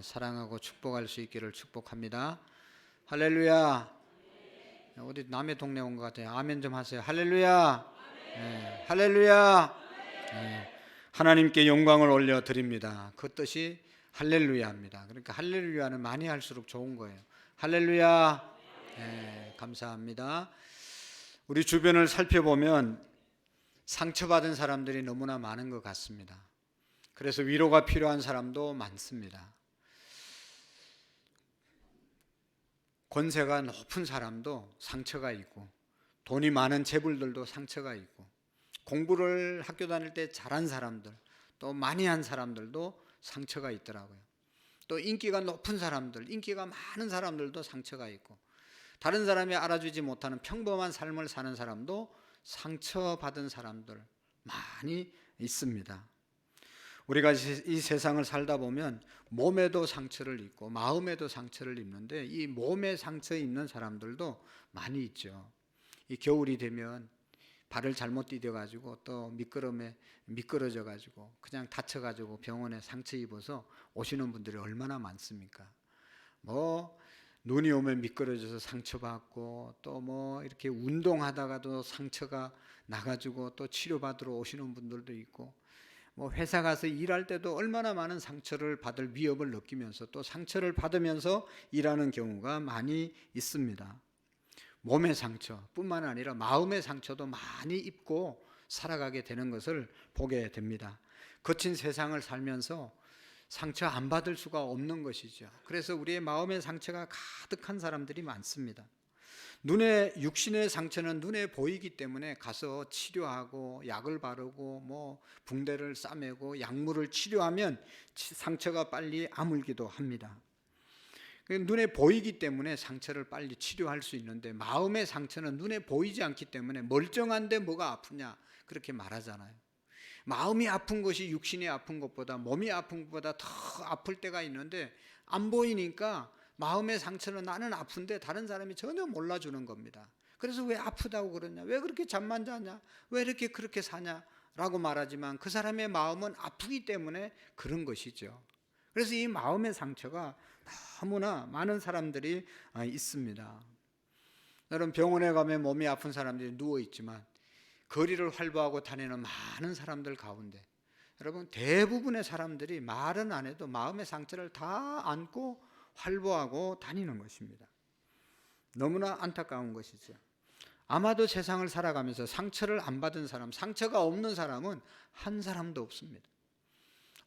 사랑하고 축복할 수 있기를 축복합니다. 할렐루야. 어디 남의 동네 온 것 같아요. 아멘 좀 하세요. 할렐루야. 네, 할렐루야. 네, 하나님께 영광을 올려드립니다. 그 뜻이 할렐루야입니다. 그러니까 할렐루야는 많이 할수록 좋은 거예요. 할렐루야. 네, 감사합니다. 우리 주변을 살펴보면 상처받은 사람들이 너무나 많은 것 같습니다. 그래서 위로가 필요한 사람도 많습니다. 권세가 높은 사람도 상처가 있고, 돈이 많은 재벌들도 상처가 있고, 공부를 학교 다닐 때 잘한 사람들, 또 많이 한 사람들도 상처가 있더라고요. 또 인기가 높은 사람들, 인기가 많은 사람들도 상처가 있고, 다른 사람이 알아주지 못하는 평범한 삶을 사는 사람도 상처받은 사람들 많이 있습니다. 우리가 이 세상을 살다 보면 몸에도 상처를 입고 마음에도 상처를 입는데, 이 몸에 상처 입는 사람들도 많이 있죠. 이 겨울이 되면 발을 잘못 디뎌가지고 또 미끄럼에 미끄러져가지고 그냥 다쳐가지고 병원에 상처 입어서 오시는 분들이 얼마나 많습니까? 눈이 오면 미끄러져서 상처받고, 또 이렇게 운동하다가도 상처가 나가지고 또 치료받으러 오시는 분들도 있고, 회사 가서 일할 때도 얼마나 많은 상처를 받을 위협을 느끼면서 또 상처를 받으면서 일하는 경우가 많이 있습니다. 몸의 상처뿐만 아니라 마음의 상처도 많이 입고 살아가게 되는 것을 보게 됩니다. 거친 세상을 살면서 상처 안 받을 수가 없는 것이죠. 그래서 우리의 마음의 상처가 가득한 사람들이 많습니다. 육신의 상처는 눈에 보이기 때문에 가서 치료하고 약을 바르고 붕대를 싸매고 약물을 치료하면 상처가 빨리 아물기도 합니다. 눈에 보이기 때문에 상처를 빨리 치료할 수 있는데, 마음의 상처는 눈에 보이지 않기 때문에 멀쩡한데 뭐가 아프냐 그렇게 말하잖아요. 마음이 아픈 것이 육신이 아픈 것보다, 몸이 아픈 것보다 더 아플 때가 있는데, 안 보이니까 마음의 상처는 나는 아픈데 다른 사람이 전혀 몰라주는 겁니다. 그래서 왜 아프다고 그러냐, 왜 그렇게 잠만 자냐, 왜 이렇게 그렇게 사냐 라고 말하지만 그 사람의 마음은 아프기 때문에 그런 것이죠. 그래서 이 마음의 상처가 너무나 많은 사람들이 있습니다. 여러분, 병원에 가면 몸이 아픈 사람들이 누워있지만 거리를 활보하고 다니는 많은 사람들 가운데, 여러분, 대부분의 사람들이 말은 안 해도 마음의 상처를 다 안고 활보하고 다니는 것입니다. 너무나 안타까운 것이죠. 아마도 세상을 살아가면서 상처를 안 받은 사람, 상처가 없는 사람은 한 사람도 없습니다.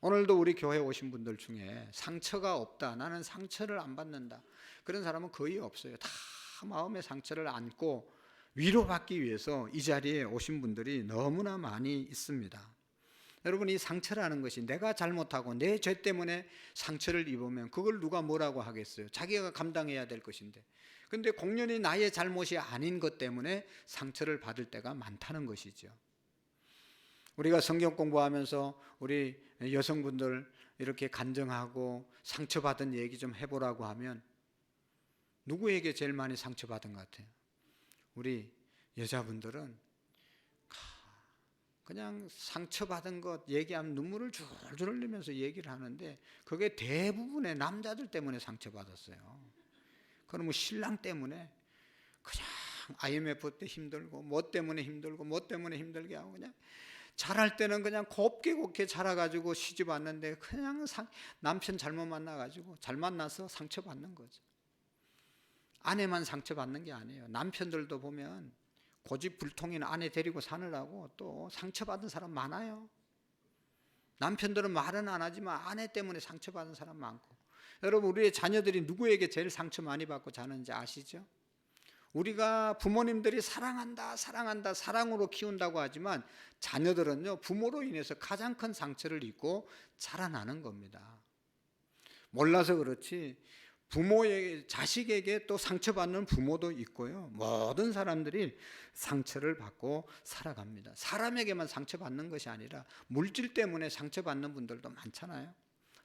오늘도 우리 교회에 오신 분들 중에 상처가 없다, 나는 상처를 안 받는다, 그런 사람은 거의 없어요. 다 마음의 상처를 안고 위로받기 위해서 이 자리에 오신 분들이 너무나 많이 있습니다. 여러분, 이 상처라는 것이 내가 잘못하고 내 죄 때문에 상처를 입으면 그걸 누가 뭐라고 하겠어요? 자기가 감당해야 될 것인데. 근데 공연히 나의 잘못이 아닌 것 때문에 상처를 받을 때가 많다는 것이죠. 우리가 성경 공부하면서 우리 여성분들 이렇게 간증하고 상처받은 얘기 좀 해보라고 하면 누구에게 제일 많이 상처받은 것 같아요? 우리 여자분들은 그냥 상처받은 것 얘기하면 눈물을 줄줄 흘리면서 얘기를 하는데, 그게 대부분의 남자들 때문에 상처받았어요. 그럼 신랑 때문에 그냥 IMF 때 힘들고 뭐 때문에 힘들고 뭐 때문에 힘들게 하고, 그냥 잘할 때는 그냥 곱게 자라가지고 시집 왔는데 그냥 남편 잘못 만나가지고, 잘 만나서 상처받는 거죠. 아내만 상처받는 게 아니에요. 남편들도 보면 고집불통인 아내 데리고 사느라고 또 상처받은 사람 많아요. 남편들은 말은 안 하지만 아내 때문에 상처받은 사람 많고. 여러분, 우리의 자녀들이 누구에게 제일 상처 많이 받고 자는지 아시죠? 우리가 부모님들이 사랑한다 사랑으로 키운다고 하지만 자녀들은요, 부모로 인해서 가장 큰 상처를 입고 자라나는 겁니다. 몰라서 그렇지 자식에게 또 상처받는 부모도 있고요. 모든 사람들이 상처를 받고 살아갑니다. 사람에게만 상처받는 것이 아니라 물질 때문에 상처받는 분들도 많잖아요.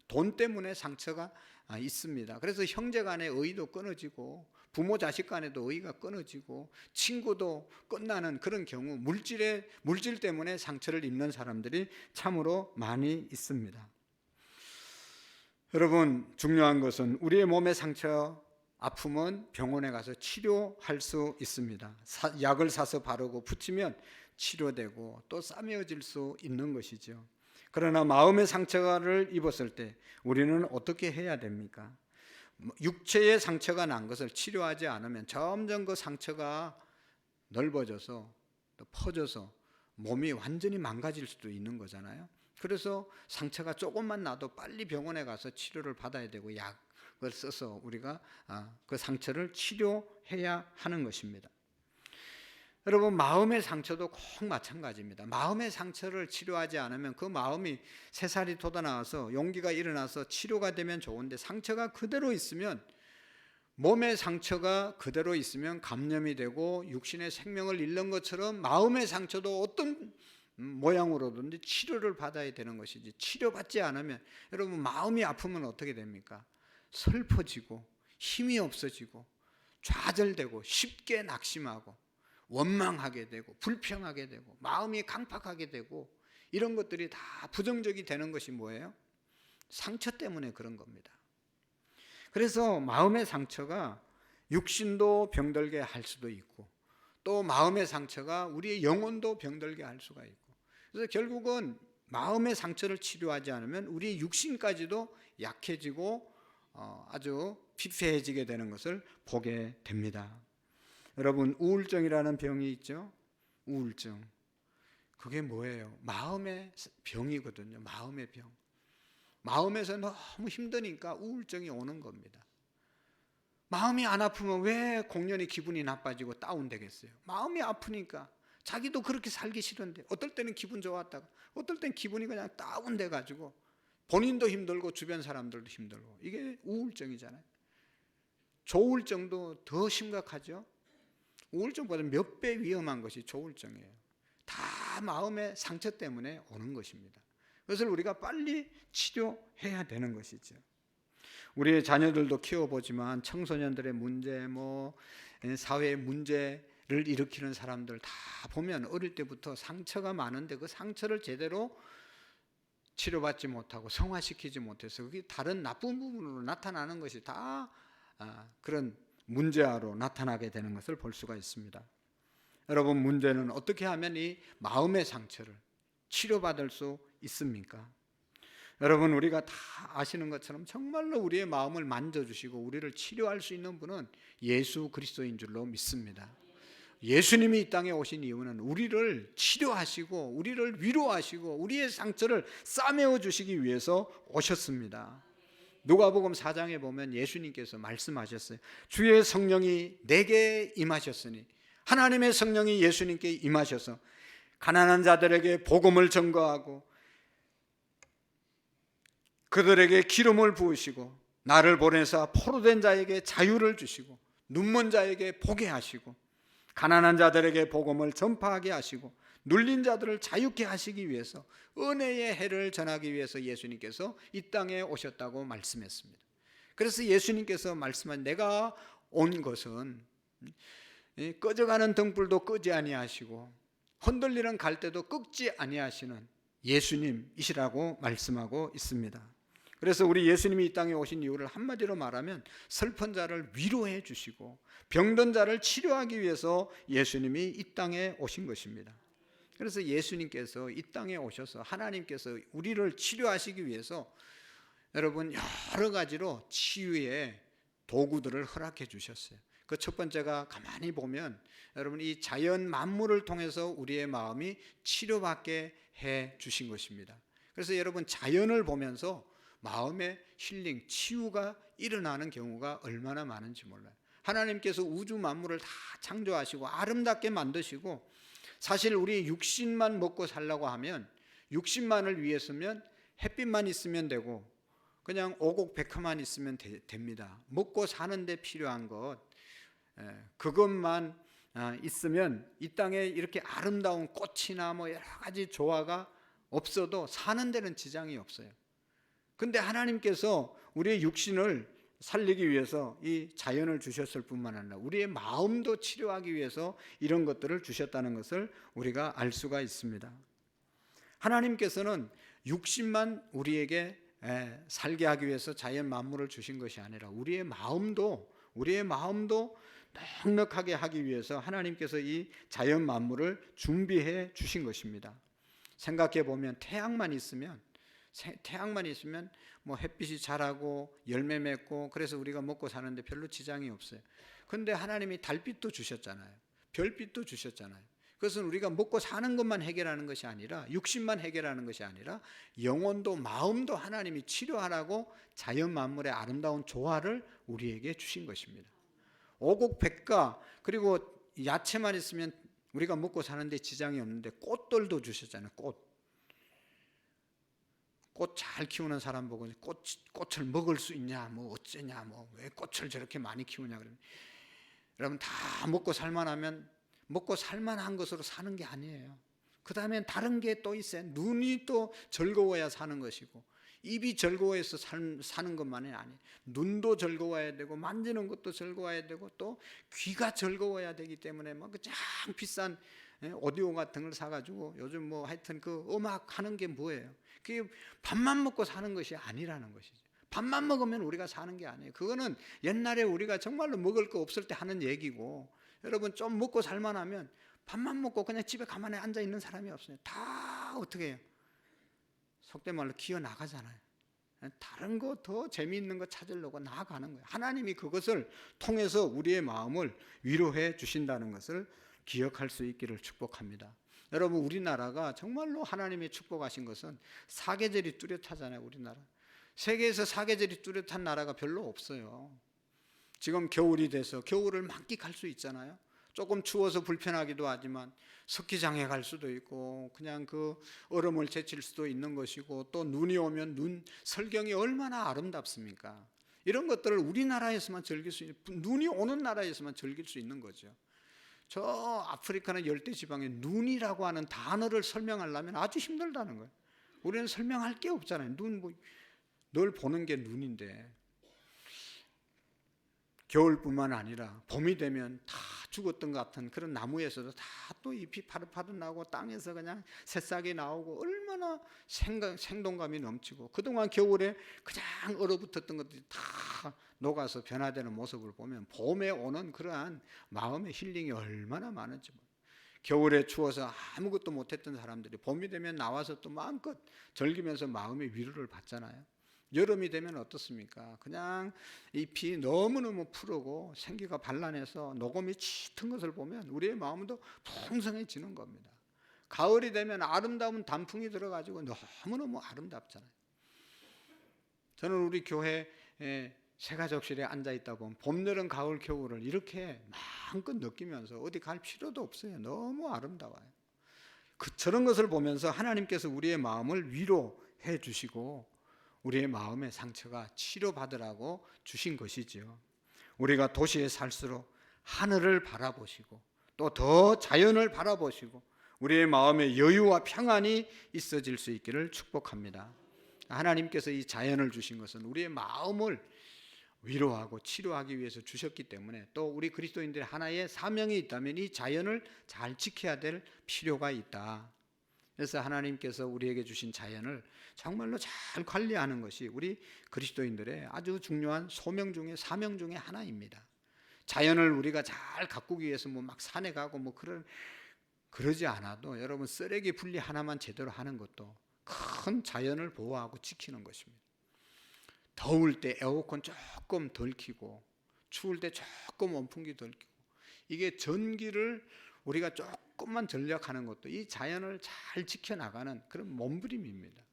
돈 때문에 상처가 있습니다. 그래서 형제 간의 의도 끊어지고, 부모 자식 간에도 의가 끊어지고, 친구도 끝나는 그런 경우, 물질 때문에 상처를 입는 사람들이 참으로 많이 있습니다. 여러분, 중요한 것은 우리의 몸의 상처, 아픔은 병원에 가서 치료할 수 있습니다. 약을 사서 바르고 붙이면 치료되고 또 싸매어질 수 있는 것이죠. 그러나 마음의 상처를 입었을 때 우리는 어떻게 해야 됩니까? 육체의 상처가 난 것을 치료하지 않으면 점점 그 상처가 넓어져서 또 퍼져서 몸이 완전히 망가질 수도 있는 거잖아요. 그래서 상처가 조금만 나도 빨리 병원에 가서 치료를 받아야 되고 약을 써서 우리가 그 상처를 치료해야 하는 것입니다. 여러분, 마음의 상처도 꼭 마찬가지입니다. 마음의 상처를 치료하지 않으면 그 마음이 새살이 돋아나와서 용기가 일어나서 치료가 되면 좋은데, 상처가 그대로 있으면, 몸의 상처가 그대로 있으면 감염이 되고 육신의 생명을 잃는 것처럼 마음의 상처도 어떤 모양으로든지 치료를 받아야 되는 것이지, 치료받지 않으면 여러분, 마음이 아프면 어떻게 됩니까? 슬퍼지고 힘이 없어지고 좌절되고 쉽게 낙심하고 원망하게 되고 불평하게 되고 마음이 강팍하게 되고, 이런 것들이 다 부정적이 되는 것이 뭐예요? 상처 때문에 그런 겁니다. 그래서 마음의 상처가 육신도 병들게 할 수도 있고, 또 마음의 상처가 우리의 영혼도 병들게 할 수가 있고, 그래서 결국은 마음의 상처를 치료하지 않으면 우리의 육신까지도 약해지고 아주 피폐해지게 되는 것을 보게 됩니다. 여러분, 우울증이라는 병이 있죠. 우울증, 그게 뭐예요? 마음의 병이거든요. 마음의 병. 마음에서 너무 힘드니까 우울증이 오는 겁니다. 마음이 안 아프면 왜 공연히 기분이 나빠지고 다운되겠어요? 마음이 아프니까. 자기도 그렇게 살기 싫은데 어떨 때는 기분 좋았다가 어떨 때는 기분이 그냥 다운돼 가지고 본인도 힘들고 주변 사람들도 힘들고, 이게 우울증이잖아요. 조울증도 더 심각하죠. 우울증보다 몇 배 위험한 것이 조울증이에요. 다 마음의 상처 때문에 오는 것입니다. 그것을 우리가 빨리 치료해야 되는 것이죠. 우리의 자녀들도 키워보지만 청소년들의 문제, 사회의 문제를 일으키는 사람들 다 보면 어릴 때부터 상처가 많은데 그 상처를 제대로 치료받지 못하고 성화시키지 못해서 그게 다른 나쁜 부분으로 나타나는 것이 다 그런 문제아로 나타나게 되는 것을 볼 수가 있습니다. 여러분, 문제는 어떻게 하면 이 마음의 상처를 치료받을 수 있습니까? 여러분, 우리가 다 아시는 것처럼 정말로 우리의 마음을 만져주시고 우리를 치료할 수 있는 분은 예수 그리스도인 줄로 믿습니다. 예수님이 이 땅에 오신 이유는 우리를 치료하시고 우리를 위로하시고 우리의 상처를 싸매어 주시기 위해서 오셨습니다. 누가복음 4장에 보면 예수님께서 말씀하셨어요. 주의 성령이 내게 임하셨으니, 하나님의 성령이 예수님께 임하셔서 가난한 자들에게 복음을 전거하고 그들에게 기름을 부으시고 나를 보내사 포로된 자에게 자유를 주시고 눈먼 자에게 보게 하시고 가난한 자들에게 복음을 전파하게 하시고 눌린 자들을 자유케 하시기 위해서 은혜의 해를 전하기 위해서 예수님께서 이 땅에 오셨다고 말씀했습니다. 그래서 예수님께서 말씀한, 내가 온 것은 꺼져가는 등불도 끄지 아니하시고 흔들리는 갈대도 꺾지 아니하시는 예수님이시라고 말씀하고 있습니다. 그래서 우리 예수님이 이 땅에 오신 이유를 한마디로 말하면 슬픈 자를 위로해 주시고 병든 자를 치료하기 위해서 예수님이 이 땅에 오신 것입니다. 그래서 예수님께서 이 땅에 오셔서 하나님께서 우리를 치료하시기 위해서 여러분 여러 가지로 치유의 도구들을 허락해 주셨어요. 그 첫 번째가 가만히 보면 여러분 이 자연 만물을 통해서 우리의 마음이 치료받게 해 주신 것입니다. 그래서 여러분 자연을 보면서 마음의 힐링, 치유가 일어나는 경우가 얼마나 많은지 몰라요. 하나님께서 우주 만물을 다 창조하시고 아름답게 만드시고, 사실 우리 육신만 먹고 살라고 하면 육신만을 위해서면 햇빛만 있으면 되고 그냥 오곡백화만 있으면 됩니다. 먹고 사는데 필요한 것, 그것만 있으면 이 땅에 이렇게 아름다운 꽃이나 여러 가지 조화가 없어도 사는 데는 지장이 없어요. 근데 하나님께서 우리의 육신을 살리기 위해서 이 자연을 주셨을 뿐만 아니라 우리의 마음도 치료하기 위해서 이런 것들을 주셨다는 것을 우리가 알 수가 있습니다. 하나님께서는 육신만 우리에게 살게 하기 위해서 자연 만물을 주신 것이 아니라 우리의 마음도 넉넉하게 하기 위해서 하나님께서 이 자연 만물을 준비해 주신 것입니다. 생각해 보면 태양만 있으면 뭐 햇빛이 자라고 열매 맺고 그래서 우리가 먹고 사는데 별로 지장이 없어요. 그런데 하나님이 달빛도 주셨잖아요. 별빛도 주셨잖아요. 그것은 우리가 먹고 사는 것만 해결하는 것이 아니라, 육신만 해결하는 것이 아니라 영혼도 마음도 하나님이 치료하라고 자연 만물의 아름다운 조화를 우리에게 주신 것입니다. 오곡백과 그리고 야채만 있으면 우리가 먹고 사는데 지장이 없는데 꽃들도 주셨잖아요. 꽃 잘 키우는 사람 보고 꽃을 먹을 수 있냐, 뭐 어쩌냐, 뭐 왜 꽃을 저렇게 많이 키우냐 그러면, 여러분 다 먹고 살만하면 먹고 살만한 것으로 사는 게 아니에요. 그 다음엔 다른 게 또 있어요. 눈이 또 즐거워야 사는 것이고, 입이 즐거워해서 사는 것만이 아니에요. 눈도 즐거워야 되고, 만지는 것도 즐거워야 되고, 또 귀가 즐거워야 되기 때문에 막 가장 비싼 오디오 같은 걸 사가지고 요즘 뭐 하여튼 그 음악 하는 게 뭐예요? 그게 밥만 먹고 사는 것이 아니라는 것이죠. 밥만 먹으면 우리가 사는 게 아니에요. 그거는 옛날에 우리가 정말로 먹을 거 없을 때 하는 얘기고, 여러분 좀 먹고 살만하면 밥만 먹고 그냥 집에 가만히 앉아 있는 사람이 없어요. 다 어떻게 해요? 속된 말로 기어 나가잖아요. 다른 거 더 재미있는 거 찾으려고 나아가는 거예요. 하나님이 그것을 통해서 우리의 마음을 위로해 주신다는 것을 기억할 수 있기를 축복합니다. 여러분 우리나라가 정말로 하나님이 축복하신 것은 사계절이 뚜렷하잖아요. 우리나라 세계에서 사계절이 뚜렷한 나라가 별로 없어요. 지금 겨울이 돼서 겨울을 만끽할 수 있잖아요. 조금 추워서 불편하기도 하지만 스키장에 갈 수도 있고, 그냥 그 얼음을 제칠 수도 있는 것이고, 또 눈이 오면 눈 설경이 얼마나 아름답습니까? 이런 것들을 우리나라에서만 즐길 수 있는, 눈이 오는 나라에서만 즐길 수 있는 거죠. 저 아프리카는 열대지방에 눈이라고 하는 단어를 설명하려면 아주 힘들다는 거예요. 우리는 설명할 게 없잖아요. 눈, 뭐 늘 보는 게 눈인데. 겨울뿐만 아니라 봄이 되면 다 죽었던 것 같은 그런 나무에서도 다 또 잎이 파릇파릇 나오고, 땅에서 그냥 새싹이 나오고, 얼마나 생동감이 넘치고, 그동안 겨울에 그냥 얼어붙었던 것들이 다 녹아서 변화되는 모습을 보면 봄에 오는 그러한 마음의 힐링이 얼마나 많은지. 겨울에 추워서 아무것도 못했던 사람들이 봄이 되면 나와서 또 마음껏 즐기면서 마음의 위로를 받잖아요. 여름이 되면 어떻습니까? 그냥 잎이 너무너무 푸르고 생기가 반란해서 녹음이 짙은 것을 보면 우리의 마음도 풍성해지는 겁니다. 가을이 되면 아름다운 단풍이 들어가지고 너무너무 아름답잖아요. 저는 우리 교회 새가족실에 앉아있다 보면 봄, 여름, 가을, 겨울을 이렇게 마음껏 느끼면서 어디 갈 필요도 없어요. 너무 아름다워요. 저런 것을 보면서 하나님께서 우리의 마음을 위로해 주시고 우리의 마음의 상처가 치료받으라고 주신 것이지요. 우리가 도시에 살수록 하늘을 바라보시고 또 더 자연을 바라보시고 우리의 마음에 여유와 평안이 있어질 수 있기를 축복합니다. 하나님께서 이 자연을 주신 것은 우리의 마음을 위로하고 치료하기 위해서 주셨기 때문에, 또 우리 그리스도인들의 하나의 사명이 있다면 이 자연을 잘 지켜야 될 필요가 있다. 그래서 하나님께서 우리에게 주신 자연을 정말로 잘 관리하는 것이 우리 그리스도인들의 아주 중요한 소명 중에 사명 중에 하나입니다. 자연을 우리가 잘 가꾸기 위해서 뭐 막 산에 가고 뭐 그러지 않아도, 여러분 쓰레기 분리 하나만 제대로 하는 것도 큰 자연을 보호하고 지키는 것입니다. 더울 때 에어컨 조금 덜 켜고, 추울 때 조금 원풍기 덜 켜고, 이게 전기를 우리가 조금만 전략하는 것도 이 자연을 잘 지켜나가는 그런 몸부림입니다.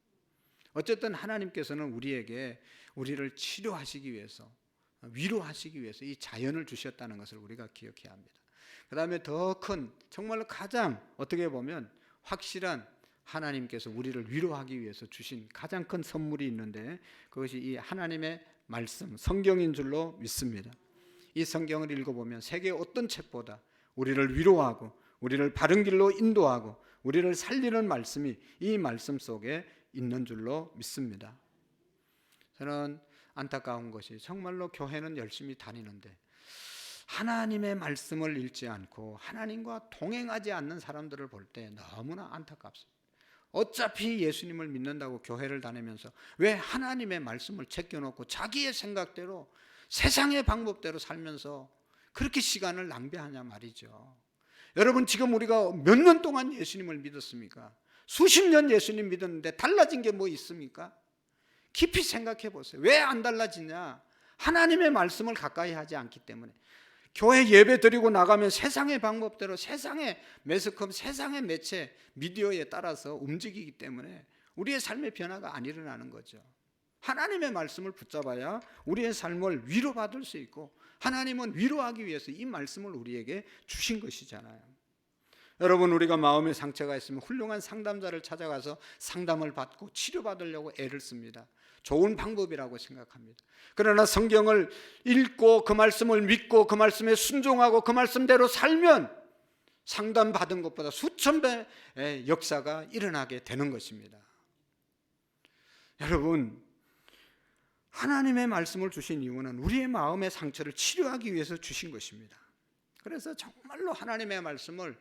어쨌든 하나님께서는 우리를 치료하시기 위해서, 위로하시기 위해서 이 자연을 주셨다는 것을 우리가 기억해야 합니다. 그 다음에 더 큰, 정말로 가장 어떻게 보면 확실한 하나님께서 우리를 위로하기 위해서 주신 가장 큰 선물이 있는데, 그것이 이 하나님의 말씀, 성경인 줄로 믿습니다. 이 성경을 읽어보면 세계 어떤 책보다 우리를 위로하고 우리를 바른 길로 인도하고 우리를 살리는 말씀이 이 말씀 속에 있는 줄로 믿습니다. 저는 안타까운 것이, 정말로 교회는 열심히 다니는데 하나님의 말씀을 읽지 않고 하나님과 동행하지 않는 사람들을 볼 때 너무나 안타깝습니다. 어차피 예수님을 믿는다고 교회를 다니면서 왜 하나님의 말씀을 제껴놓고 자기의 생각대로 세상의 방법대로 살면서 그렇게 시간을 낭비하냐 말이죠. 여러분, 지금 우리가 몇 년 동안 예수님을 믿었습니까? 수십 년 예수님 믿었는데 달라진 게 뭐 있습니까? 깊이 생각해 보세요. 왜 안 달라지냐? 하나님의 말씀을 가까이 하지 않기 때문에. 교회 예배 드리고 나가면 세상의 방법대로 세상의 매스컴, 세상의 매체, 미디어에 따라서 움직이기 때문에 우리의 삶의 변화가 안 일어나는 거죠. 하나님의 말씀을 붙잡아야 우리의 삶을 위로받을 수 있고, 하나님은 위로하기 위해서 이 말씀을 우리에게 주신 것이잖아요. 여러분, 우리가 마음에 상처가 있으면 훌륭한 상담자를 찾아가서 상담을 받고 치료받으려고 애를 씁니다. 좋은 방법이라고 생각합니다. 그러나 성경을 읽고 그 말씀을 믿고 그 말씀에 순종하고 그 말씀대로 살면 상담받은 것보다 수천 배의 역사가 일어나게 되는 것입니다. 여러분, 하나님의 말씀을 주신 이유는 우리의 마음의 상처를 치료하기 위해서 주신 것입니다. 그래서 정말로 하나님의 말씀을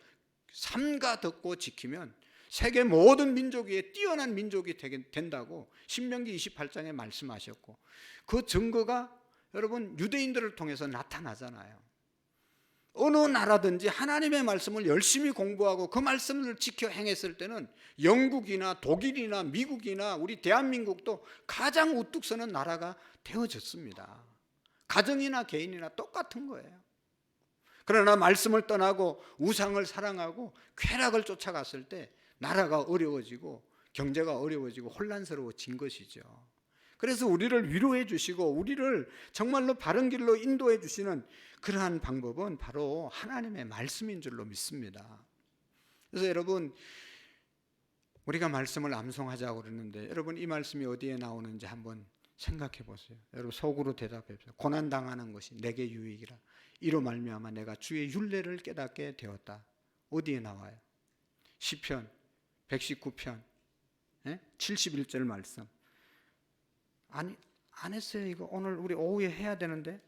삼가 듣고 지키면 세계 모든 민족 위에 뛰어난 민족이 된다고 신명기 28장에 말씀하셨고, 그 증거가 여러분 유대인들을 통해서 나타나잖아요. 어느 나라든지 하나님의 말씀을 열심히 공부하고 그 말씀을 지켜 행했을 때는 영국이나 독일이나 미국이나 우리 대한민국도 가장 우뚝 서는 나라가 되어졌습니다. 가정이나 개인이나 똑같은 거예요. 그러나 말씀을 떠나고 우상을 사랑하고 쾌락을 쫓아갔을 때 나라가 어려워지고 경제가 어려워지고 혼란스러워진 것이죠. 그래서 우리를 위로해 주시고 우리를 정말로 바른 길로 인도해 주시는 그러한 방법은 바로 하나님의 말씀인 줄로 믿습니다. 그래서 여러분, 우리가 말씀을 암송하자고 그러는데 여러분, 이 말씀이 어디에 나오는지 한번 생각해 보세요. 여러분, 속으로 대답해 보세요. 고난당하는 것이 내게 유익이라. 이로 말미암아 내가 주의 율례를 깨닫게 되었다. 어디에 나와요? 시편 119편 71절 말씀. 아니, 안 했어요. 이거 오늘 우리 오후에 해야 되는데.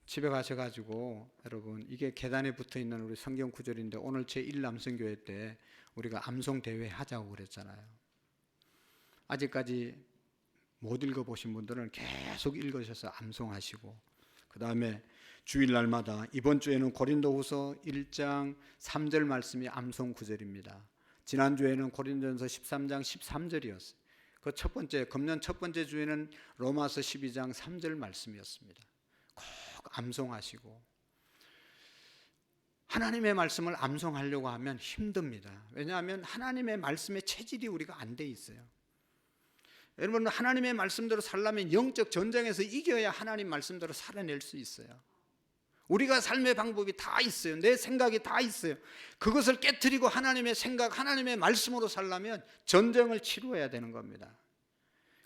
집에 가셔가지고 여러분, 이게 계단에 붙어있는 우리 성경 구절인데 오늘 제1남성교회 때 우리가 암송 대회 하자고 그랬잖아요. 아직까지 못 읽어보신 분들은 계속 읽으셔서 암송하시고, 그 다음에 주일날마다 이번 주에는 고린도후서 1장 3절 말씀이 암송 구절입니다. 지난주에는 고린도전서 13장 13절이었어요. 그 첫 번째, 금년 첫 번째 주에는 로마서 12장 3절 말씀이었습니다. 꼭 암송하시고, 하나님의 말씀을 암송하려고 하면 힘듭니다. 왜냐하면 하나님의 말씀의 체질이 우리가 안 돼 있어요. 여러분, 하나님의 말씀대로 살려면 영적 전쟁에서 이겨야 하나님 말씀대로 살아낼 수 있어요. 우리가 삶의 방법이 다 있어요. 내 생각이 다 있어요. 그것을 깨트리고 하나님의 생각, 하나님의 말씀으로 살려면 전쟁을 치루어야 되는 겁니다.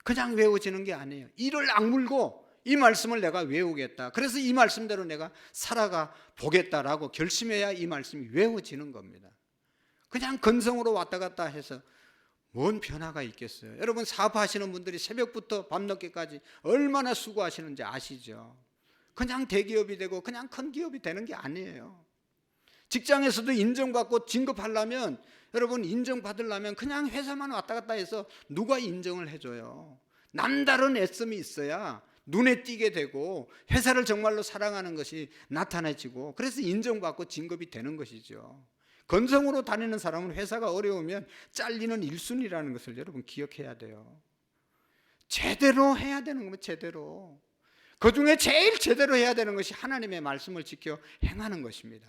그냥 외워지는 게 아니에요. 이를 악물고 이 말씀을 내가 외우겠다, 그래서 이 말씀대로 내가 살아가 보겠다라고 결심해야 이 말씀이 외워지는 겁니다. 그냥 건성으로 왔다 갔다 해서 뭔 변화가 있겠어요? 여러분, 사업하시는 분들이 새벽부터 밤늦게까지 얼마나 수고하시는지 아시죠? 그냥 대기업이 되고 그냥 큰 기업이 되는 게 아니에요. 직장에서도 인정받고 진급하려면, 여러분, 인정받으려면 그냥 회사만 왔다 갔다 해서 누가 인정을 해줘요? 남다른 애씀이 있어야 눈에 띄게 되고 회사를 정말로 사랑하는 것이 나타나지고, 그래서 인정받고 진급이 되는 것이죠. 건성으로 다니는 사람은 회사가 어려우면 잘리는 일순이라는 것을 여러분 기억해야 돼요. 제대로 해야 되는 거면 제대로. 그 중에 제일 제대로 해야 되는 것이 하나님의 말씀을 지켜 행하는 것입니다.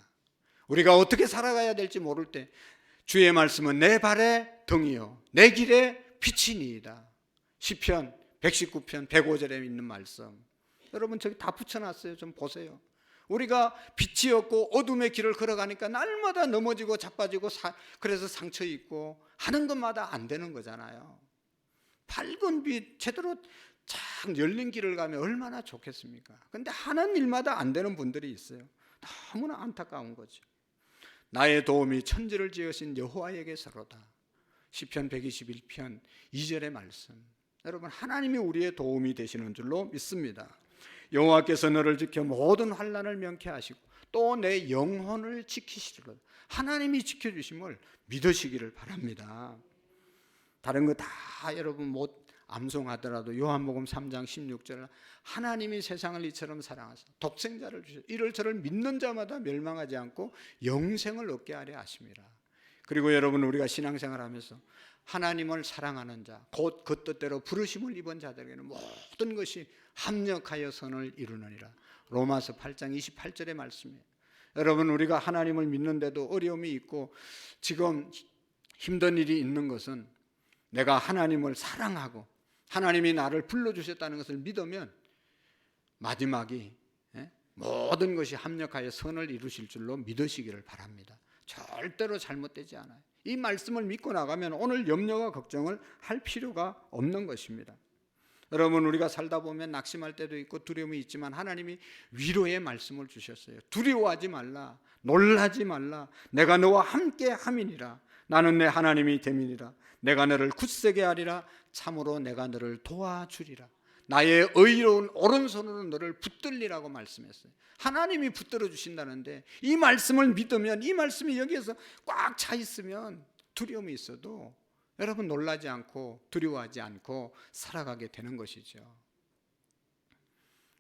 우리가 어떻게 살아가야 될지 모를 때 주의 말씀은 내 발의 등이요 내 길의 빛이니이다. 시편 119편 105절에 있는 말씀, 여러분 저기 다 붙여놨어요. 좀 보세요. 우리가 빛이 없고 어둠의 길을 걸어가니까 날마다 넘어지고 자빠지고 그래서 상처 입고 하는 것마다 안 되는 거잖아요. 밝은 빛 제대로 쫙 열린 길을 가면 얼마나 좋겠습니까? 그런데 하는 일마다 안 되는 분들이 있어요. 너무나 안타까운 거죠. 나의 도움이 천지를 지으신 여호와에게서로다. 시편 121편 2절의 말씀. 여러분, 하나님이 우리의 도움이 되시는 줄로 믿습니다. 여호와께서 너를 지켜 모든 환난을 면케하시고 또 내 영혼을 지키시리로다. 하나님이 지켜주심을 믿으시기를 바랍니다. 다른 거 다 여러분 못 암송하더라도 요한복음 3장 16절 하나님이 세상을 이처럼 사랑하사 독생자를 주셔 이를 저를 믿는 자마다 멸망하지 않고 영생을 얻게 하려 하심이라. 그리고 여러분 우리가 신앙생활하면서 하나님을 사랑하는 자 곧 그 뜻대로 부르심을 입은 자들에게는 모든 것이 합력하여 선을 이루느니라. 로마서 8장 28절의 말씀이에요. 여러분 우리가 하나님을 믿는데도 어려움이 있고 지금 힘든 일이 있는 것은 내가 하나님을 사랑하고 하나님이 나를 불러주셨다는 것을 믿으면 마지막이 모든 것이 합력하여 선을 이루실 줄로 믿으시기를 바랍니다. 절대로 잘못되지 않아요. 이 말씀을 믿고 나가면 오늘 염려와 걱정을 할 필요가 없는 것입니다. 여러분 우리가 살다 보면 낙심할 때도 있고 두려움이 있지만 하나님이 위로의 말씀을 주셨어요. 두려워하지 말라, 놀라지 말라, 내가 너와 함께 함이니라. 나는 내 하나님이 됨이니라. 내가 너를 굳세게 하리라. 참으로 내가 너를 도와주리라. 나의 의로운 오른손으로 너를 붙들리라고 말씀했어요. 하나님이 붙들어 주신다는데 이 말씀을 믿으면, 이 말씀이 여기에서 꽉 차 있으면 두려움이 있어도 여러분 놀라지 않고 두려워하지 않고 살아가게 되는 것이죠.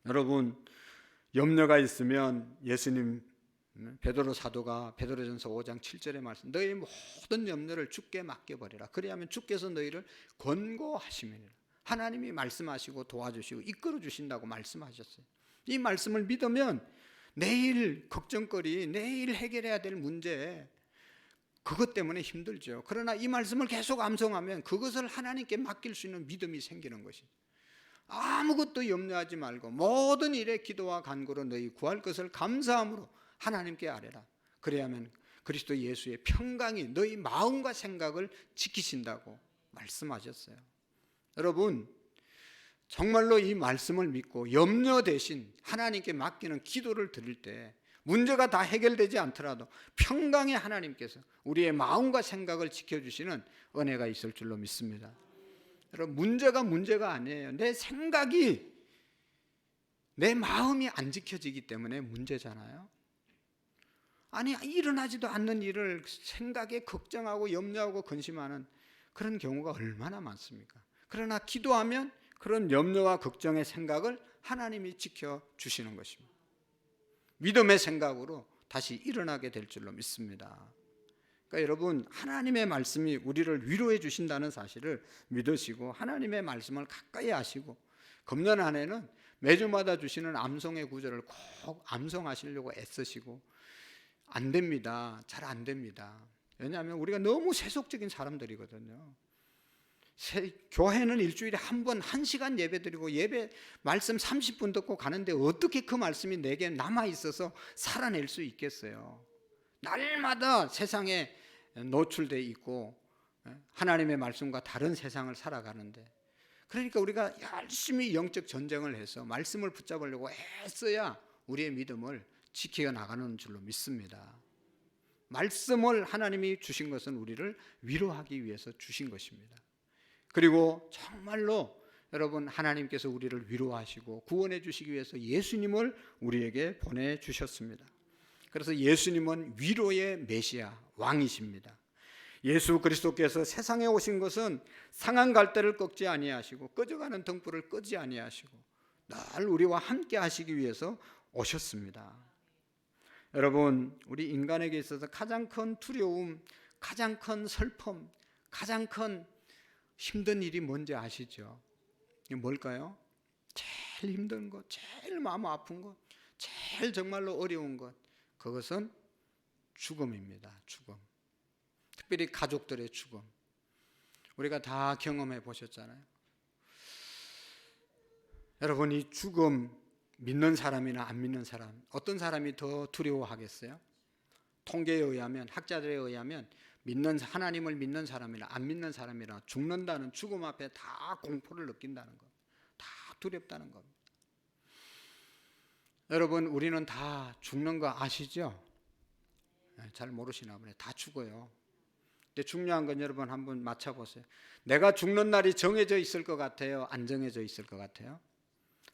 여러분 염려가 있으면 예수님 베드로 사도가 베드로전서 5장 7절의 말씀 너희 모든 염려를 주께 맡겨버리라. 그리하면 주께서 너희를 권고하시느니라. 하나님이 말씀하시고 도와주시고 이끌어 주신다고 말씀하셨어요. 이 말씀을 믿으면 내일 걱정거리, 내일 해결해야 될 문제 그것 때문에 힘들죠. 그러나 이 말씀을 계속 암송하면 그것을 하나님께 맡길 수 있는 믿음이 생기는 것이죠. 아무것도 염려하지 말고 모든 일에 기도와 간구로 너희 구할 것을 감사함으로 하나님께 아뢰라. 그래야만 그리스도 예수의 평강이 너희 마음과 생각을 지키신다고 말씀하셨어요. 여러분 정말로 이 말씀을 믿고 염려 대신 하나님께 맡기는 기도를 드릴 때 문제가 다 해결되지 않더라도 평강의 하나님께서 우리의 마음과 생각을 지켜주시는 은혜가 있을 줄로 믿습니다. 여러분 문제가 아니에요. 내 생각이, 내 마음이 안 지켜지기 때문에 문제잖아요. 아니 일어나지도 않는 일을 생각에 걱정하고 염려하고 근심하는 그런 경우가 얼마나 많습니까? 그러나 기도하면 그런 염려와 걱정의 생각을 하나님이 지켜주시는 것입니다. 믿음의 생각으로 다시 일어나게 될 줄로 믿습니다. 그러니까 여러분 하나님의 말씀이 우리를 위로해 주신다는 사실을 믿으시고 하나님의 말씀을 가까이 하시고 금년 한 해는 매주마다 주시는 암송의 구절을 꼭 암송하시려고 애쓰시고 안 됩니다. 잘 안 됩니다. 왜냐하면 우리가 너무 세속적인 사람들이거든요. 교회는 일주일에 한 번 1시간 예배 드리고 예배 말씀 30분 듣고 가는데 어떻게 그 말씀이 내게 남아있어서 살아낼 수 있겠어요. 날마다 세상에 노출되어 있고 하나님의 말씀과 다른 세상을 살아가는데, 그러니까 우리가 열심히 영적 전쟁을 해서 말씀을 붙잡으려고 애써야 우리의 믿음을 지켜 나가는 줄로 믿습니다. 말씀을 하나님이 주신 것은 우리를 위로하기 위해서 주신 것입니다. 그리고 정말로 여러분 하나님께서 우리를 위로하시고 구원해 주시기 위해서 예수님을 우리에게 보내주셨습니다. 그래서 예수님은 위로의 메시아 왕이십니다. 예수 그리스도께서 세상에 오신 것은 상한 갈대를 꺾지 아니하시고 꺼져가는 등불을 끄지 아니하시고 늘 우리와 함께 하시기 위해서 오셨습니다. 여러분 우리 인간에게 있어서 가장 큰 두려움, 가장 큰 슬픔, 가장 큰 힘든 일이 뭔지 아시죠? 이게 뭘까요? 제일 힘든 것, 제일 마음 아픈 것, 제일 정말로 어려운 것, 그것은 죽음입니다. 죽음. 특별히 가족들의 죽음. 우리가 다 경험해 보셨잖아요. 여러분 이 죽음 믿는 사람이나 안 믿는 사람 어떤 사람이 더 두려워하겠어요? 통계에 의하면, 학자들에 의하면 하나님을 믿는 사람이나 안 믿는 사람이나 죽는다는 죽음 앞에 다 공포를 느낀다는 것, 다 두렵다는 겁니다. 여러분 우리는 다 죽는 거 아시죠? 잘 모르시나 보네. 다 죽어요. 근데 중요한 건 여러분 한번 맞춰보세요. 내가 죽는 날이 정해져 있을 것 같아요? 안 정해져 있을 것 같아요?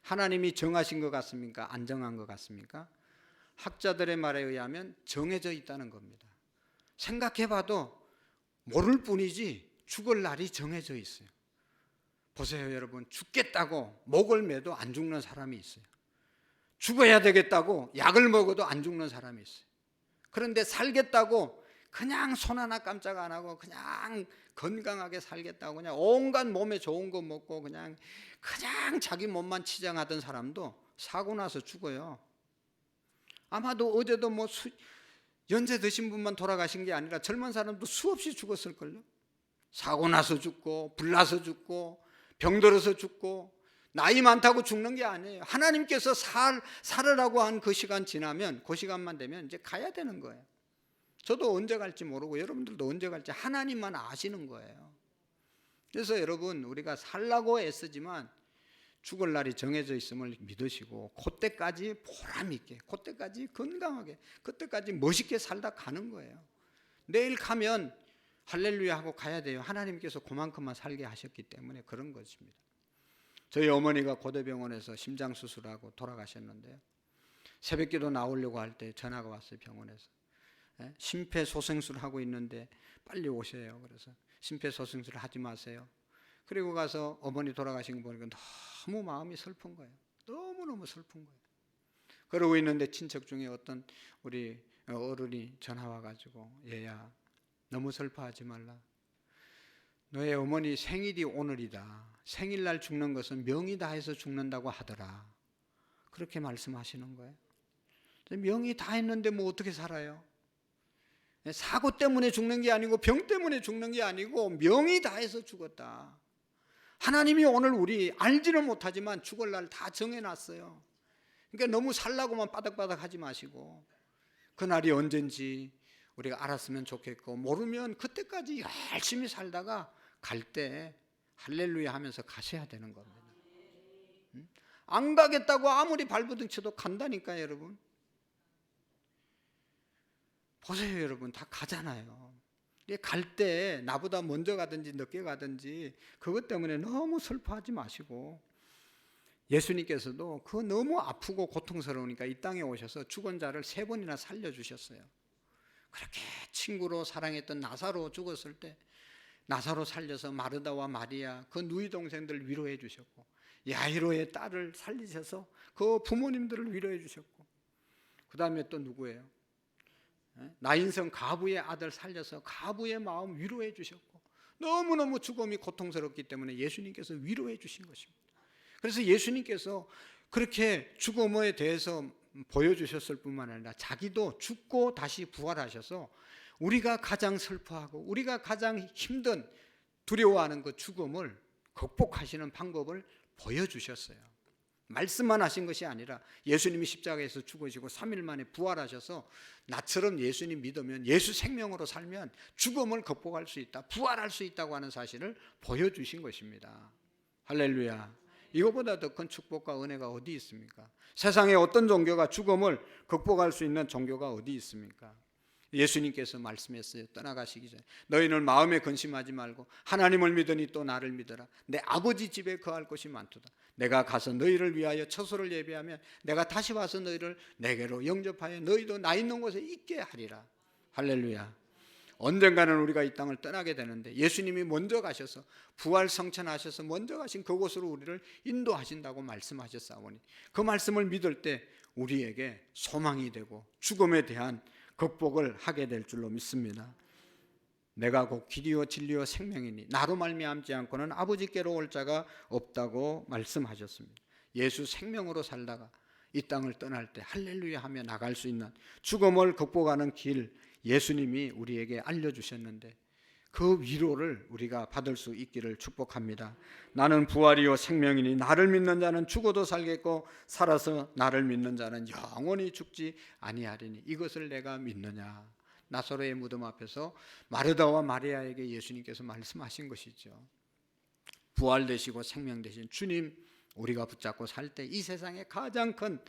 하나님이 정하신 것 같습니까? 안 정한 것 같습니까? 학자들의 말에 의하면 정해져 있다는 겁니다. 생각해봐도 모를 뿐이지 죽을 날이 정해져 있어요. 보세요 여러분, 죽겠다고 목을 매도 안 죽는 사람이 있어요. 죽어야 되겠다고 약을 먹어도 안 죽는 사람이 있어요. 그런데 살겠다고 그냥 손 하나 깜짝 안 하고 그냥 건강하게 살겠다고 그냥 온갖 몸에 좋은 거 먹고 그냥 자기 몸만 치장하던 사람도 사고 나서 죽어요. 아마도 어제도 연세 드신 분만 돌아가신 게 아니라 젊은 사람도 수없이 죽었을걸요. 사고 나서 죽고 불나서 죽고 병들어서 죽고, 나이 많다고 죽는 게 아니에요. 하나님께서 살으라고 한 그 시간 지나면, 그 시간만 되면 이제 가야 되는 거예요. 저도 언제 갈지 모르고 여러분들도 언제 갈지 하나님만 아시는 거예요. 그래서 여러분, 우리가 살라고 애쓰지만 죽을 날이 정해져 있음을 믿으시고 그때까지 보람 있게, 그때까지 건강하게, 그때까지 멋있게 살다 가는 거예요. 내일 가면 할렐루야 하고 가야 돼요. 하나님께서 그만큼만 살게 하셨기 때문에 그런 것입니다. 저희 어머니가 고대병원에서 심장 수술하고 돌아가셨는데요, 새벽기도 나오려고 할 때 전화가 왔어요. 병원에서 심폐소생술 하고 있는데 빨리 오세요. 그래서 심폐소생술 하지 마세요. 그리고 가서 어머니 돌아가신 거 보니까 너무 마음이 슬픈 거예요. 너무너무 슬픈 거예요. 그러고 있는데 친척 중에 어떤 우리 어른이 전화 와가지고, 얘야 너무 슬퍼하지 말라. 너의 어머니 생일이 오늘이다. 생일날 죽는 것은 명이 다해서 죽는다고 하더라. 그렇게 말씀하시는 거예요. 명이 다했는데 뭐 어떻게 살아요? 사고 때문에 죽는 게 아니고 병 때문에 죽는 게 아니고 명이 다해서 죽었다. 하나님이 오늘 우리 알지는 못하지만 죽을 날 다 정해놨어요. 그러니까 너무 살라고만 바닥바닥 하지 마시고 그날이 언젠지 우리가 알았으면 좋겠고, 모르면 그때까지 열심히 살다가 갈 때 할렐루야 하면서 가셔야 되는 겁니다. 안 가겠다고 아무리 발버둥 쳐도 간다니까요. 여러분 보세요. 여러분 다 가잖아요. 갈 때 나보다 먼저 가든지 늦게 가든지 그것 때문에 너무 슬퍼하지 마시고, 예수님께서도 그 너무 아프고 고통스러우니까 이 땅에 오셔서 죽은 자를 3번이나 살려주셨어요. 그렇게 친구로 사랑했던 나사로 죽었을 때 나사로 살려서 마르다와 마리아 그 누이 동생들 위로해 주셨고, 야이로의 딸을 살리셔서 그 부모님들을 위로해 주셨고, 그 다음에 또 누구예요? 나인성 가부의 아들 살려서 가부의 마음 위로해 주셨고, 너무너무 죽음이 고통스럽기 때문에 예수님께서 위로해 주신 것입니다. 그래서 예수님께서 그렇게 죽음에 대해서 보여주셨을 뿐만 아니라 자기도 죽고 다시 부활하셔서 우리가 가장 슬퍼하고 우리가 가장 힘든, 두려워하는 그 죽음을 극복하시는 방법을 보여주셨어요. 말씀만 하신 것이 아니라 예수님이 십자가에서 죽으시고 3일 만에 부활하셔서 나처럼 예수님 믿으면, 예수 생명으로 살면 죽음을 극복할 수 있다, 부활할 수 있다고 하는 사실을 보여주신 것입니다. 할렐루야. 이거보다 더 큰 축복과 은혜가 어디 있습니까? 세상에 어떤 종교가 죽음을 극복할 수 있는 종교가 어디 있습니까? 예수님께서 말씀했어요. 떠나가시기 전에 너희는 마음에 근심하지 말고 하나님을 믿으니 또 나를 믿어라. 내 아버지 집에 거할 곳이 많도다. 내가 가서 너희를 위하여 처소를 예비하면 내가 다시 와서 너희를 내게로 영접하여 너희도 나 있는 곳에 있게 하리라. 할렐루야. 언젠가는 우리가 이 땅을 떠나게 되는데 예수님이 먼저 가셔서 부활 성천하셔서 먼저 가신 그곳으로 우리를 인도하신다고 말씀하셨사오니 그 말씀을 믿을 때 우리에게 소망이 되고 죽음에 대한 극복을 하게 될 줄로 믿습니다. 내가 곧 길이요 진리요 생명이니 나로 말미암지 않고는 아버지께로 올 자가 없다고 말씀하셨습니다. 예수 생명으로 살다가 이 땅을 떠날 때 할렐루야 하며 나갈 수 있는 죽음을 극복하는 길, 예수님이 우리에게 알려주셨는데 그 위로를 우리가 받을 수 있기를 축복합니다. 나는 부활이요 생명이니 나를 믿는 자는 죽어도 살겠고 살아서 나를 믿는 자는 영원히 죽지 아니하리니 이것을 내가 믿느냐. 나사로의 무덤 앞에서 마르다와 마리아에게 예수님께서 말씀하신 것이죠. 부활되시고 생명되신 주님 우리가 붙잡고 살 때 이 세상의 가장 큰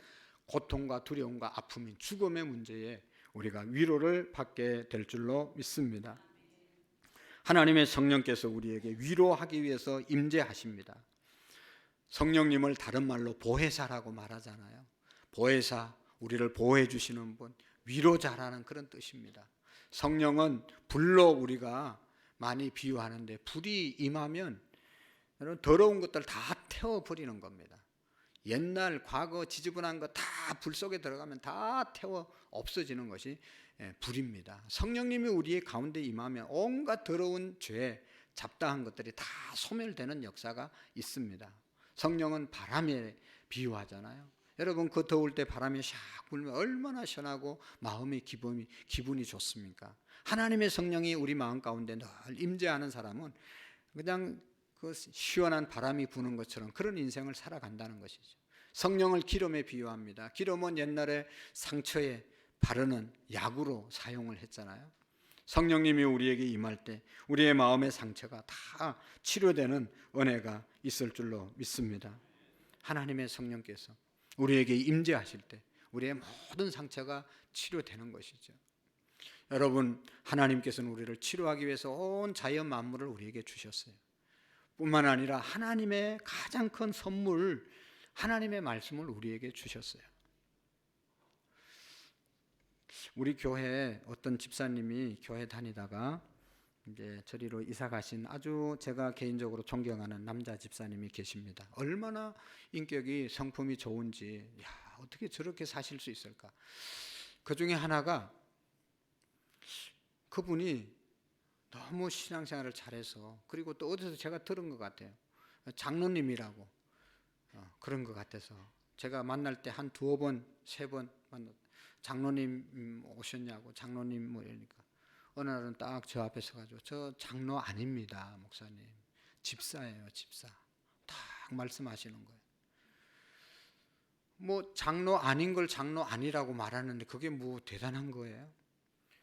고통과 두려움과 아픔인 죽음의 문제에 우리가 위로를 받게 될 줄로 믿습니다. 하나님의 성령께서 우리에게 위로하기 위해서 임재하십니다. 성령님을 다른 말로 보혜사라고 말하잖아요. 보혜사, 우리를 보호해 주시는 분, 위로자라는 그런 뜻입니다. 성령은 불로 우리가 많이 비유하는데, 불이 임하면 여러분 더러운 것들 다 태워버리는 겁니다. 옛날 과거 지저분한 거 다 불 속에 들어가면 다 태워 없어지는 것이 불입니다. 성령님이 우리의 가운데 임하면 온갖 더러운 죄, 잡다한 것들이 다 소멸되는 역사가 있습니다. 성령은 바람에 비유하잖아요. 여러분, 그 더울 때 바람이 샥 불면 얼마나 시원하고 마음의 기분이 좋습니까? 하나님의 성령이 우리 마음 가운데 늘 임재하는 사람은 그냥 그 시원한 바람이 부는 것처럼 그런 인생을 살아간다는 것이죠. 성령을 기름에 비유합니다. 기름은 옛날에 상처에 바르는 약으로 사용을 했잖아요. 성령님이 우리에게 임할 때 우리의 마음의 상처가 다 치료되는 은혜가 있을 줄로 믿습니다. 하나님의 성령께서 우리에게 임재하실 때 우리의 모든 상처가 치료되는 것이죠. 여러분, 하나님께서는 우리를 치료하기 위해서 온 자연 만물을 우리에게 주셨어요. 뿐만 아니라 하나님의 가장 큰 선물, 하나님의 말씀을 우리에게 주셨어요. 우리 교회에 어떤 집사님이 교회 다니다가 이제 저리로 이사 가신 아주 제가 개인적으로 존경하는 남자 집사님이 계십니다. 얼마나 인격이 성품이 좋은지, 어떻게 저렇게 사실 수 있을까? 그 중에 하나가, 그분이 너무 신앙생활을 잘해서, 그리고 또 어디서 제가 들은 것 같아요. 장로님이라고 그런 것 같아서 제가 만날 때 한 두어 번, 세 번 만났. 장로님 오셨냐고, 장로님 뭐 이러니까 어느 날은 딱 저 앞에 서가지고, 저 장로 아닙니다, 목사님, 집사예요, 집사. 딱 말씀하시는 거예요. 뭐 장로 아닌 걸 장로 아니라고 말하는데 그게 뭐 대단한 거예요?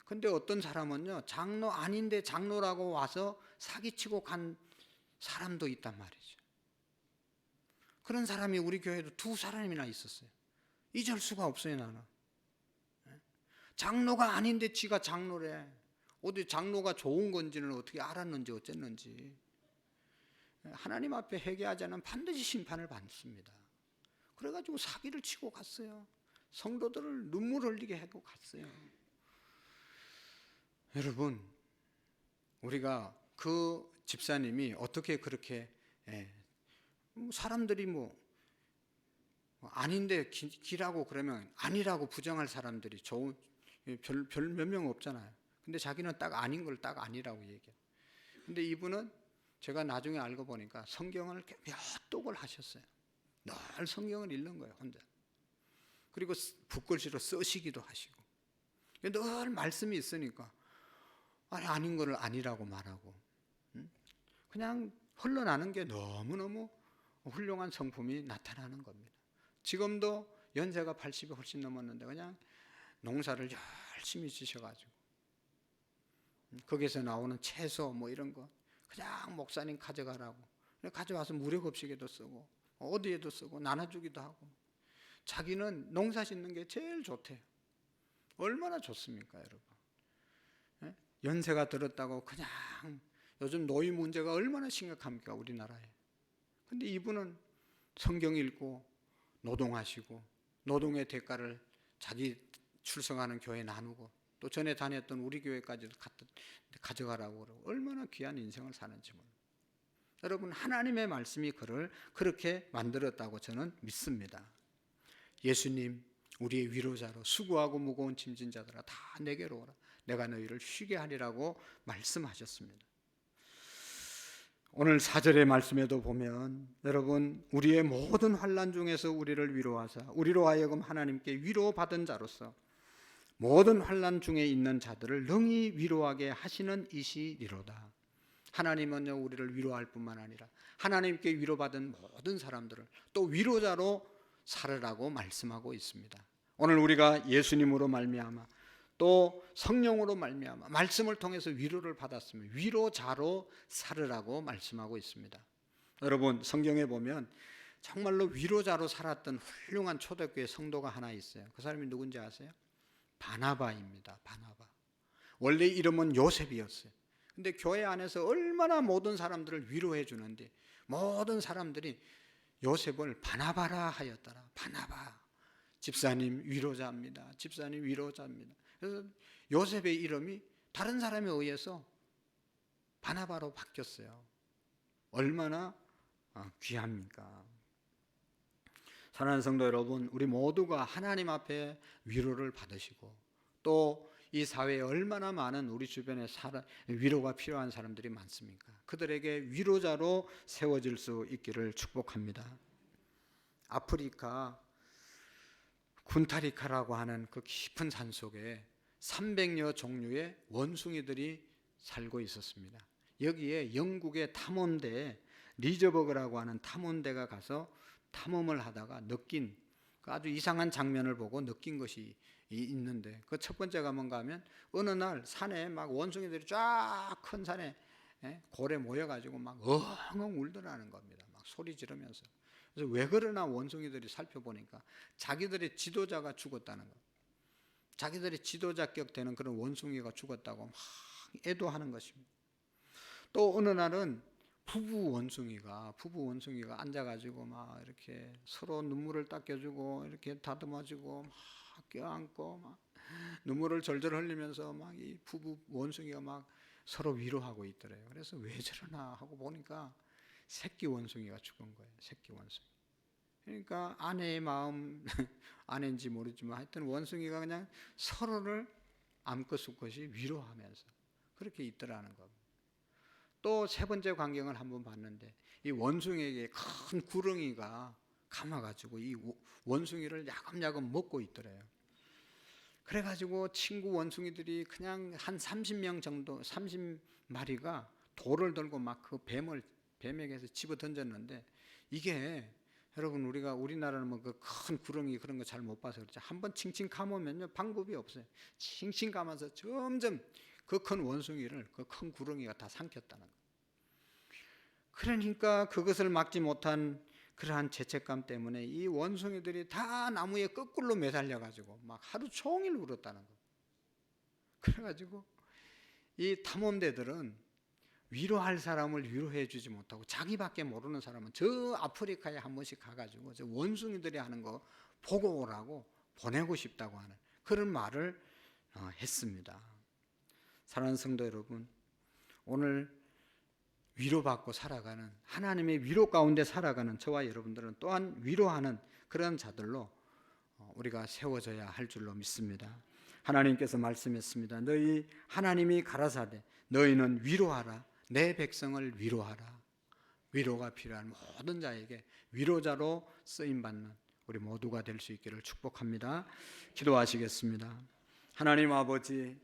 근데 어떤 사람은요, 장로 아닌데 장로라고 와서 사기치고 간 사람도 있단 말이죠. 그런 사람이 우리 교회에도 두 사람이나 있었어요. 잊을 수가 없어요, 나는. 장로가 아닌데 지가 장로래. 어디 장로가 좋은 건지는 어떻게 알았는지 어쨌는지. 하나님 앞에 회개하지 않으면 반드시 심판을 받습니다. 그래가지고 사기를 치고 갔어요. 성도들을 눈물 흘리게 하고 갔어요. 여러분, 우리가 그 집사님이 어떻게 그렇게 사람들이 뭐 아닌데 기라고 그러면 아니라고 부정할 사람들이 별 몇 명 없잖아요. 근데 자기는 딱 아닌 걸 딱 아니라고 얘기해요. 근데 이분은 제가 나중에 알고 보니까 성경을 몇 독을 하셨어요. 늘 성경을 읽는 거예요, 혼자. 그리고 붓글씨로 쓰시기도 하시고. 늘 말씀이 있으니까 아닌 거를 아니라고 말하고, 그냥 흘러나는 게 너무너무 훌륭한 성품이 나타나는 겁니다. 지금도 연세가 80이 훨씬 넘었는데 그냥 농사를 열심히 지셔가지고 거기서 나오는 채소 뭐 이런 거 그냥 목사님 가져가라고 가져와서 무료급식에도 쓰고 어디에도 쓰고 나눠주기도 하고, 자기는 농사 짓는 게 제일 좋대요. 얼마나 좋습니까, 여러분? 연세가 들었다고 그냥, 요즘 노인 문제가 얼마나 심각합니까, 우리나라에. 근데 이분은 성경 읽고 노동하시고 노동의 대가를 자기 출석하는 교회에 나누고 또 전에 다녔던 우리 교회까지도 가져가라고 그러고, 얼마나 귀한 인생을 사는지 몰라요. 여러분, 하나님의 말씀이 그를 그렇게 만들었다고 저는 믿습니다. 예수님, 우리의 위로자로 수고하고 무거운 짐진 자들아 다 내게로 오라, 내가 너희를 쉬게 하리라고 말씀하셨습니다. 오늘 4절의 말씀에도 보면, 여러분, 우리의 모든 환난 중에서 우리를 위로하사 우리로 하여금 하나님께 위로받은 자로서 모든 환난 중에 있는 자들을 능히 위로하게 하시는 이시리로다. 하나님은요, 우리를 위로할 뿐만 아니라 하나님께 위로받은 모든 사람들을 또 위로자로 살으라고 말씀하고 있습니다. 오늘 우리가 예수님으로 말미암아 또 성령으로 말미암아 말씀을 통해서 위로를 받았으면 위로자로 살으라고 말씀하고 있습니다. 여러분, 성경에 보면 정말로 위로자로 살았던 훌륭한 초대교회 성도가 하나 있어요. 그 사람이 누군지 아세요? 바나바입니다. 바나바. 원래 이름은 요셉이었어요. 근데 교회 안에서 얼마나 모든 사람들을 위로해 주는데 모든 사람들이 요셉을 바나바라 하였더라. 바나바, 집사님 위로자입니다. 집사님 위로자입니다. 그래서 요셉의 이름이 다른 사람에 의해서 바나바로 바뀌었어요. 얼마나 귀합니까? 사랑하는 성도 여러분, 우리 모두가 하나님 앞에 위로를 받으시고 또 이 사회에 얼마나 많은 우리 주변에 위로가 필요한 사람들이 많습니까? 그들에게 위로자로 세워질 수 있기를 축복합니다. 아프리카 군타리카라고 하는 그 깊은 산 속에 300여 종류의 원숭이들이 살고 있었습니다. 여기에 영국의 탐험대 리저버그라고 하는 탐험대가 가서 탐험을 하다가 느낀 그 아주 이상한 장면을 보고 느낀 것이 있는데, 그 첫 번째가 뭔가 하면 어느 날 산에 막 원숭이들이 쫙 큰 산에 고래 모여가지고 막 엉엉 울더라는 겁니다. 막 소리 지르면서. 그래서 왜 그러나 원숭이들이 살펴보니까 자기들의 지도자가 죽었다는 거예요. 자기들의 지도자격 되는 그런 원숭이가 죽었다고 막 애도하는 것입니다. 또 어느 날은 부부 원숭이가 앉아가지고 막 이렇게 서로 눈물을 닦여주고 이렇게 다듬어주고 막 껴안고 막 눈물을 절절 흘리면서 막 이 부부 원숭이가 막 서로 위로하고 있더래요. 그래서 왜 저러나 하고 보니까 새끼 원숭이가 죽은 거예요. 새끼 원숭이. 그러니까 아내의 마음, 아내인지 모르지만 하여튼 원숭이가 그냥 서로를 암컷 수컷이 위로하면서 그렇게 있더라는 겁니다. 또 세 번째 광경을 한번 봤는데 이 원숭이에게 큰 구렁이가 감아가지고 이 원숭이를 야금야금 먹고 있더래요. 그래가지고 친구 원숭이들이 그냥 한 30명 정도, 30마리가 돌을 들고 막 그 뱀에게서 집어 던졌는데, 이게 여러분 우리나라는 뭐 그 큰 구렁이 그런 거 잘 못 봐서 그렇지, 한번 칭칭 감으면요 방법이 없어요. 칭칭 감아서 점점 그 큰 원숭이를 그 큰 구렁이가 다 삼켰다는 거예요. 그러니까 그것을 막지 못한 그러한 죄책감 때문에 이 원숭이들이 다 나무에 거꾸로 매달려 가지고 막 하루 종일 울었다는 거예요. 그래가지고 이 탐험대들은 위로할 사람을 위로해 주지 못하고 자기밖에 모르는 사람은 저 아프리카에 한 번씩 가가지고 저 원숭이들이 하는 거 보고 오라고 보내고 싶다고 하는 그런 말을 했습니다. 사랑하는 성도 여러분, 오늘 위로받고 살아가는, 하나님의 위로 가운데 살아가는 저와 여러분들은 또한 위로하는 그런 자들로 우리가 세워져야 할 줄로 믿습니다. 하나님께서 말씀했습니다. 너희 하나님이 가라사대 너희는 위로하라, 내 백성을 위로하라. 위로가 필요한 모든 자에게 위로자로 쓰임받는 우리 모두가 될 수 있기를 축복합니다. 기도하시겠습니다. 하나님 아버지,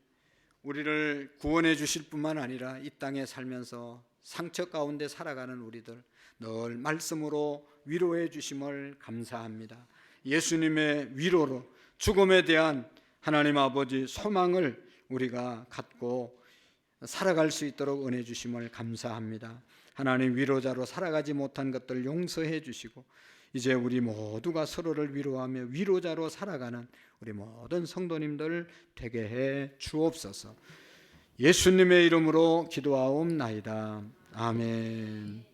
우리를 구원해 주실 뿐만 아니라 이 땅에 살면서 상처 가운데 살아가는 우리들 늘 말씀으로 위로해 주심을 감사합니다. 예수님의 위로로 죽음에 대한 하나님 아버지 소망을 우리가 갖고 살아갈 수 있도록 은혜 주심을 감사합니다. 하나님, 위로자로 살아가지 못한 것들 용서해 주시고 이제 우리 모두가 서로를 위로하며 위로자로 살아가는 우리 모든 성도님들 되게 해 주옵소서. 예수님의 이름으로 기도하옵나이다. 아멘.